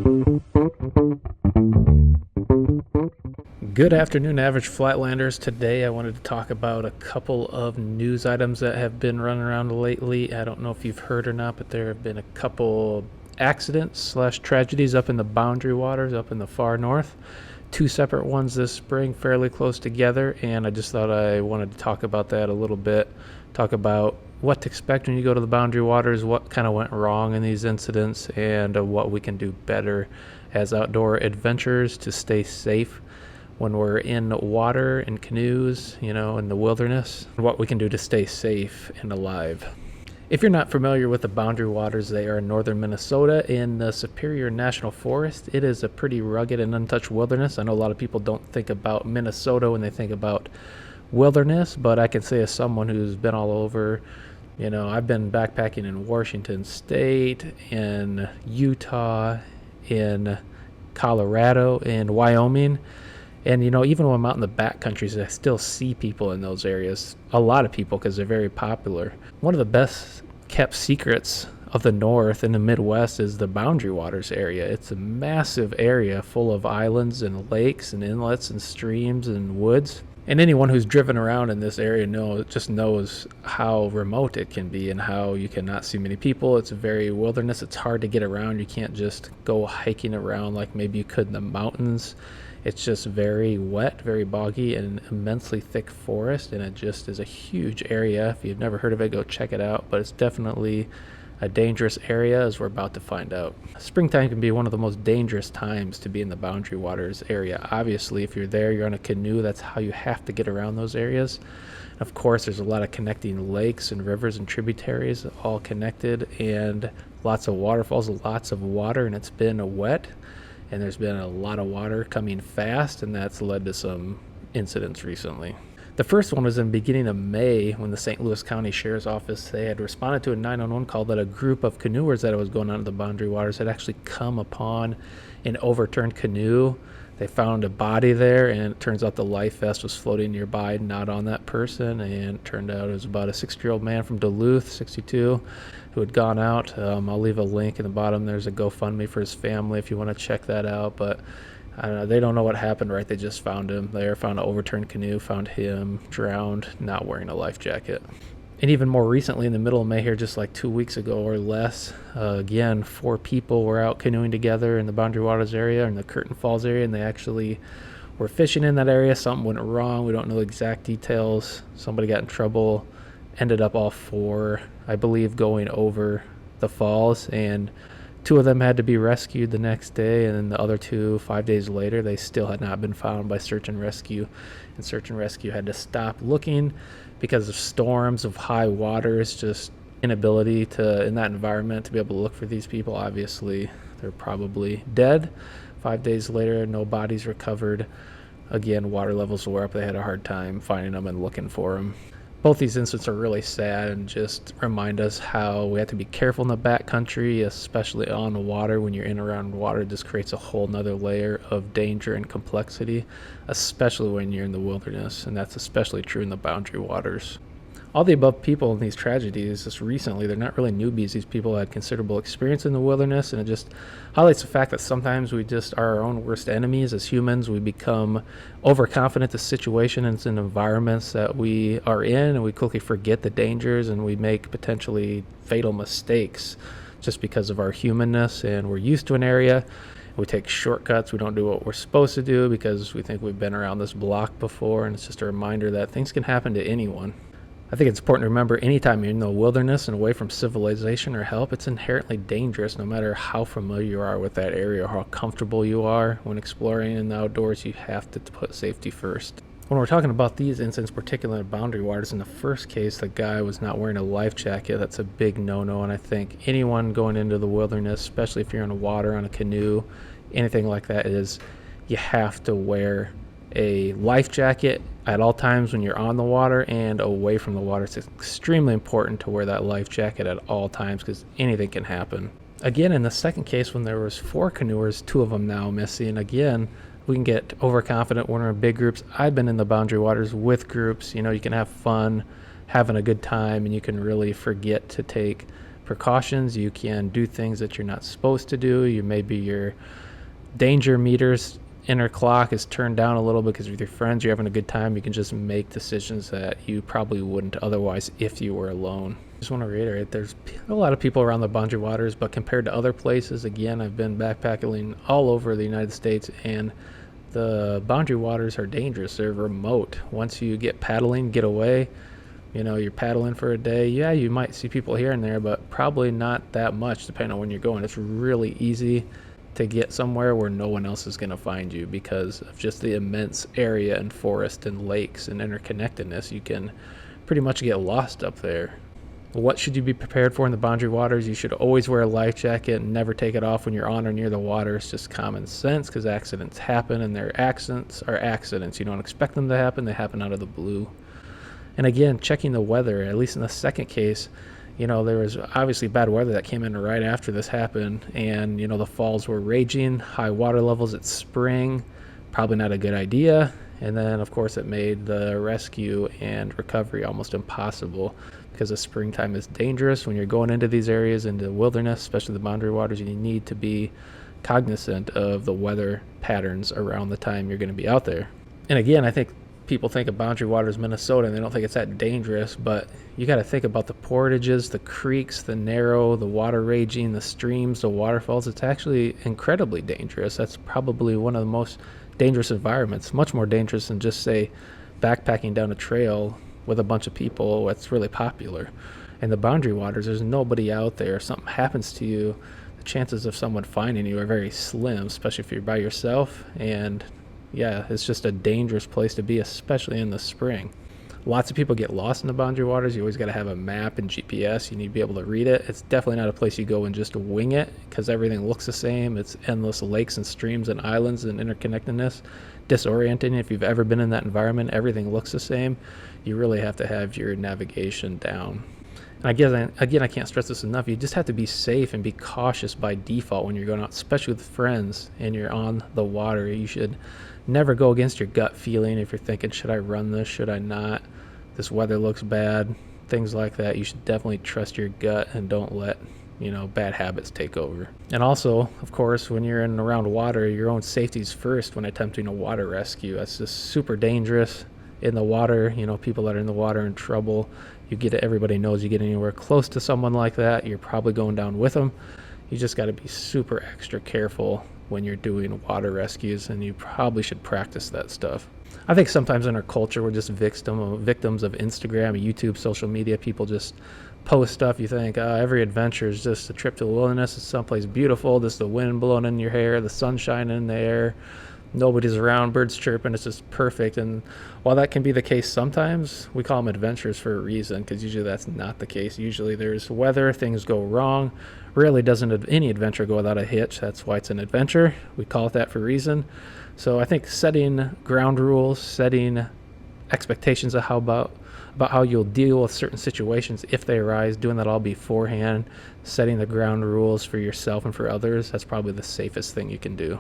Good afternoon, average Flatlanders. Today I wanted to talk about a couple of news items that have been running around lately. I don't know if you've heard or not, but there have been a couple accidents/tragedies up in the Boundary Waters up in the far north. Two separate ones this spring, fairly close together, and I just thought I wanted to talk about that a little bit. Talk about what to expect when you go to the Boundary Waters, what kind of went wrong in these incidents, and what we can do better as outdoor adventurers to stay safe when we're in water, in canoes, in the wilderness, what we can do to stay safe and alive. If you're not familiar with the Boundary Waters, they are in northern Minnesota in the Superior National Forest. It is a pretty rugged and untouched wilderness. I know a lot of people don't think about Minnesota when they think about wilderness, but I can say as someone who's been all over, I've been backpacking in Washington State, in Utah, in Colorado, in Wyoming. And, even when I'm out in the backcountries, I still see people in those areas. A lot of people, because they're very popular. One of the best kept secrets of the North and the Midwest is the Boundary Waters area. It's a massive area full of islands and lakes and inlets and streams and woods. And anyone who's driven around in this area knows how remote it can be and how you cannot see many people. It's very wilderness. It's hard to get around. You can't just go hiking around like maybe you could in the mountains. It's just very wet, very boggy, and immensely thick forest, and it just is a huge area. If you've never heard of it, go check it out, but it's definitely a dangerous area, as we're about to find out. Springtime can be one of the most dangerous times to be in the Boundary Waters area. Obviously, if you're there, you're on a canoe, that's how you have to get around those areas. Of course, there's a lot of connecting lakes and rivers and tributaries, all connected, and lots of waterfalls, lots of water, and it's been wet. And there's been a lot of water coming fast, and that's led to some incidents recently. The first one was in the beginning of May when the St. Louis County Sheriff's Office, they had responded to a 911 call that a group of canoers that was going on to the Boundary Waters had actually come upon an overturned canoe. They found a body there, and it turns out the life vest was floating nearby, not on that person, and it turned out it was about a 60-year-old man from Duluth, 62, who had gone out. I'll leave a link in the bottom. There's a GoFundMe for his family if you want to check that out, but I don't know, they don't know what happened, right? They just found him there, found an overturned canoe, found him drowned, not wearing a life jacket. And even more recently, in the middle of May here, just like 2 weeks ago or less, again, 4 people were out canoeing together in the Boundary Waters area, in the Curtin Falls area, and they actually were fishing in that area. Something went wrong. We don't know the exact details. Somebody got in trouble, ended up all 4, I believe, going over the falls, and 2 of them had to be rescued the next day, and then the other 2, 5 days later, they still had not been found by search and rescue. And search and rescue had to stop looking because of storms, of high waters, just inability to, in that environment, to be able to look for these people. Obviously, they're probably dead. 5 days later, no bodies recovered. Again, water levels were up. They had a hard time finding them and looking for them. Both these incidents are really sad and just remind us how we have to be careful in the backcountry, especially on the water. When you're in around water, it just creates a whole nother layer of danger and complexity, especially when you're in the wilderness, and that's especially true in the Boundary Waters. All the above people in these tragedies just recently, they're not really newbies. These people had considerable experience in the wilderness, and it just highlights the fact that sometimes we just are our own worst enemies as humans. We become overconfident to situations and environments that we are in, and we quickly forget the dangers, and we make potentially fatal mistakes just because of our humanness, and we're used to an area. We take shortcuts. We don't do what we're supposed to do because we think we've been around this block before, and it's just a reminder that things can happen to anyone. I think it's important to remember anytime you're in the wilderness and away from civilization or help, it's inherently dangerous no matter how familiar you are with that area or how comfortable you are when exploring in the outdoors. You have to put safety first. When we're talking about these incidents, particularly in Boundary Waters, in the first case, the guy was not wearing a life jacket. That's a big no-no, and I think anyone going into the wilderness, especially if you're in the water, on a canoe, anything like that, is you have to wear a life jacket at all times when you're on the water and away from the water. It's extremely important to wear that life jacket at all times because anything can happen. Again, in the second case, when there was 4 canoers, 2 of them now missing, again, we can get overconfident when we're in big groups. I've been in the Boundary Waters with groups. You can have fun, having a good time, and you can really forget to take precautions. You can do things that you're not supposed to do. Maybe your danger meters inner clock is turned down a little bit because with your friends you're having a good time. You can just make decisions that you probably wouldn't otherwise if you were alone. Just want to reiterate, there's a lot of people around the Boundary Waters, but compared to other places, again, I've been backpacking all over the United States, and the Boundary Waters are dangerous. They're remote. Once you get paddling, get away, you're paddling for a day, yeah, you might see people here and there, but probably not that much depending on when you're going. It's really easy to get somewhere where no one else is going to find you because of just the immense area and forest and lakes and interconnectedness. You can pretty much get lost up there. What should you be prepared for in the Boundary Waters? You should always wear a life jacket and never take it off when you're on or near the water. It's just common sense because accidents happen, and their accidents are accidents. You don't expect them to happen. They happen out of the blue. And again, checking the weather, at least in the second case, there was obviously bad weather that came in right after this happened, and the falls were raging, high water levels. It's spring, probably not a good idea. And then of course it made the rescue and recovery almost impossible because the springtime is dangerous. When you're going into these areas, into the wilderness, especially the Boundary Waters, you need to be cognizant of the weather patterns around the time you're going to be out there. And again, I think people think of Boundary Waters, Minnesota, and they don't think it's that dangerous, but you got to think about the portages, the creeks, the narrow, the water raging, the streams, the waterfalls. It's actually incredibly dangerous. That's probably one of the most dangerous environments, much more dangerous than just, say, backpacking down a trail with a bunch of people. That's really popular. In the Boundary Waters, there's nobody out there. If something happens to you, the chances of someone finding you are very slim, especially if you're by yourself. And yeah, it's just a dangerous place to be, especially in the spring. Lots of people get lost in the Boundary Waters. You always got to have a map and GPS. You need to be able to read it. It's definitely not a place you go and just wing it because everything looks the same. It's endless lakes and streams and islands and interconnectedness. Disorienting. If you've ever been in that environment, everything looks the same. You really have to have your navigation down. And again, I can't stress this enough. You just have to be safe and be cautious by default when you're going out, especially with friends and you're on the water. You should never go against your gut feeling. If you're thinking, should I run this? Should I not? This weather looks bad. Things like that. You should definitely trust your gut and don't let bad habits take over. And also, of course, when you're in and around water, your own safety is first when attempting a water rescue. That's just super dangerous. In the water, people that are in the water are in trouble. Everybody knows you get anywhere close to someone like that, you're probably going down with them. You just got to be super extra careful when you're doing water rescues, and you probably should practice that stuff. I think sometimes in our culture we're just victims of Instagram, YouTube, social media. People just post stuff. You think every adventure is just a trip to the wilderness. It's someplace beautiful. Just the wind blowing in your hair, the sun shining in the air, nobody's around, birds chirping. It's just perfect. And while that can be the case sometimes, we call them adventures for a reason, because usually that's not the case. Usually there's weather, things go wrong. Rarely doesn't any adventure go without a hitch. That's why it's an adventure. We call it that for a reason. So I think setting ground rules, setting expectations of about how you'll deal with certain situations if they arise, doing that all beforehand, setting the ground rules for yourself and for others, that's probably the safest thing you can do.